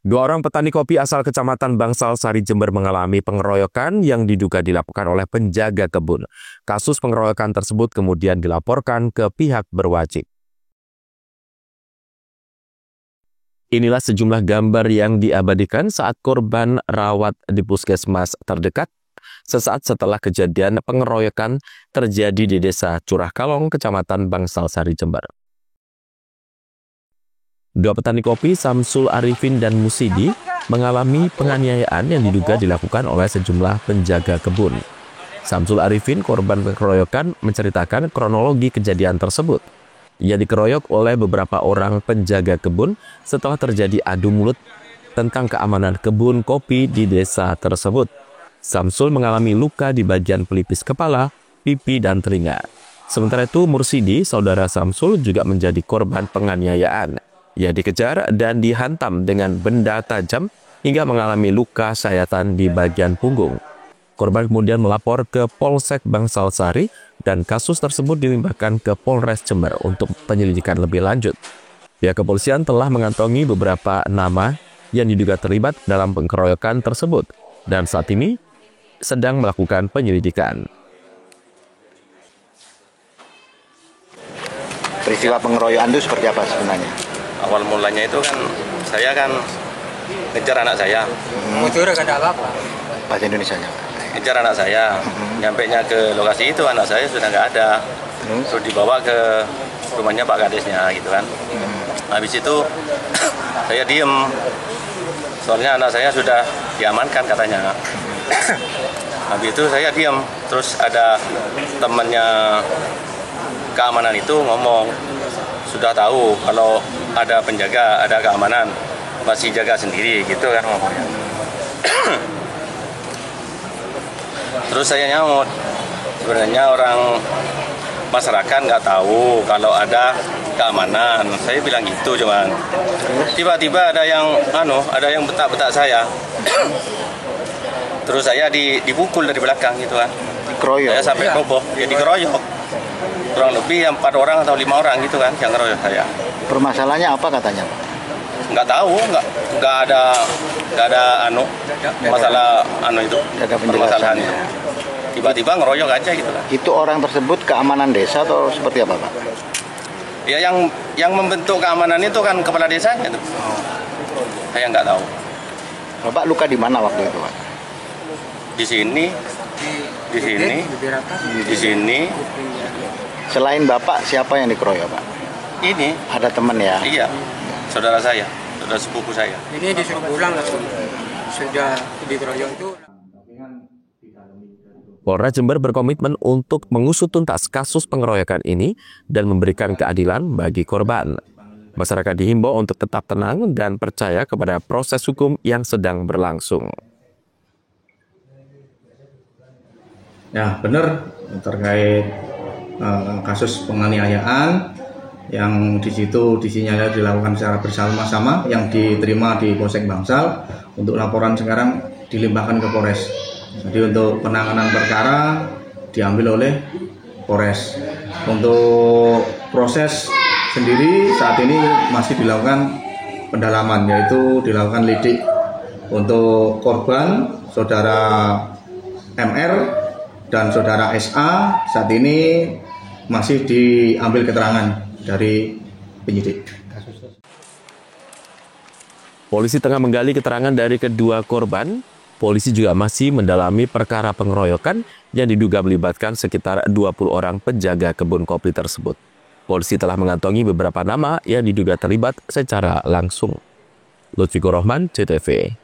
Dua orang petani kopi asal Kecamatan Bangsal Sari, Jember mengalami pengeroyokan yang diduga dilakukan oleh penjaga kebun. Kasus pengeroyokan tersebut kemudian dilaporkan ke pihak berwajib. Inilah sejumlah gambar yang diabadikan saat korban rawat di puskesmas terdekat sesaat setelah kejadian pengeroyokan terjadi di Desa Curah Kalong, Kecamatan Bangsal Sari, Jember. Dua petani kopi, Samsul Arifin dan Musidi, mengalami penganiayaan yang diduga dilakukan oleh sejumlah penjaga kebun. Samsul Arifin, korban pengeroyokan, menceritakan kronologi kejadian tersebut. Ia dikeroyok oleh beberapa orang penjaga kebun setelah terjadi adu mulut tentang keamanan kebun kopi di desa tersebut. Samsul mengalami luka di bagian pelipis kepala, pipi, dan telinga. Sementara itu, Mursidi, saudara Samsul, juga menjadi korban penganiayaan. Ia dikejar dan dihantam dengan benda tajam hingga mengalami luka sayatan di bagian punggung. Korban kemudian melapor ke Polsek Bangsal Sari dan kasus tersebut dilimpahkan ke Polres Jember untuk penyelidikan lebih lanjut. Pihak kepolisian telah mengantongi beberapa nama yang diduga terlibat dalam pengeroyokan tersebut dan saat ini sedang melakukan penyelidikan. Peristiwa pengeroyokan itu seperti apa sebenarnya? Awal mulanya itu kan saya ngejar anak saya. Bahasa Indonesianya. Ngejar anak saya. Nyampainya ke lokasi itu anak saya sudah nggak ada. Terus dibawa ke rumahnya Pak Kadesnya gitu kan. Habis itu saya diem. Soalnya anak saya sudah diamankan katanya. Habis itu saya diem. Terus ada temannya keamanan itu ngomong, sudah tahu kalau ada penjaga, ada keamanan, masih jaga sendiri gitu kan ngomongnya. Terus saya nyaut, sebenarnya orang masyarakat nggak tahu kalau ada keamanan. Saya bilang gitu cuman. Tiba-tiba ada yang betak-betak saya. Terus saya dipukul dari belakang gitu kan. Dikeroyok. Saya sampai roboh, ya dikeroyok. Kurang lebih 4 orang atau 5 orang gitu kan yang ngeroyok saya. Permasalahannya apa katanya, Pak? Nggak tahu, nggak ada masalah itu, ada permasalahan penjelasannya. itu. Tiba-tiba ngeroyok aja gitu kan. Itu orang tersebut keamanan desa atau seperti apa, Pak? Ya yang membentuk keamanan itu kan kepala desanya itu. Saya nggak tahu. Bapak luka di mana waktu itu, Pak? Di sini. Selain Bapak, siapa yang dikeroyok, Pak? Ini. Ada teman ya? Iya, saudara saya, saudara sepupu saya. Ini disuruh pulang langsung, sudah dikeroyok itu. Polres Jember berkomitmen untuk mengusut tuntas kasus pengeroyokan ini dan memberikan keadilan bagi korban. Masyarakat dihimbau untuk tetap tenang dan percaya kepada proses hukum yang sedang berlangsung. Ya, benar terkait kasus penganiayaan yang di situ disinyalir dilakukan secara bersama-sama yang diterima di Polsek Bangsal. Untuk laporan sekarang dilimpahkan ke Polres. Jadi untuk penanganan perkara diambil oleh Polres. Untuk proses sendiri saat ini masih dilakukan pendalaman, yaitu dilakukan lidik untuk korban saudara MR dan saudara SA. Saat ini masih diambil keterangan dari penyidik. Polisi tengah menggali keterangan dari kedua korban. Polisi juga masih mendalami perkara pengeroyokan yang diduga melibatkan sekitar 20 orang penjaga kebun kopi tersebut. Polisi telah mengantongi beberapa nama yang diduga terlibat secara langsung. Lutfi Rohman, CTV.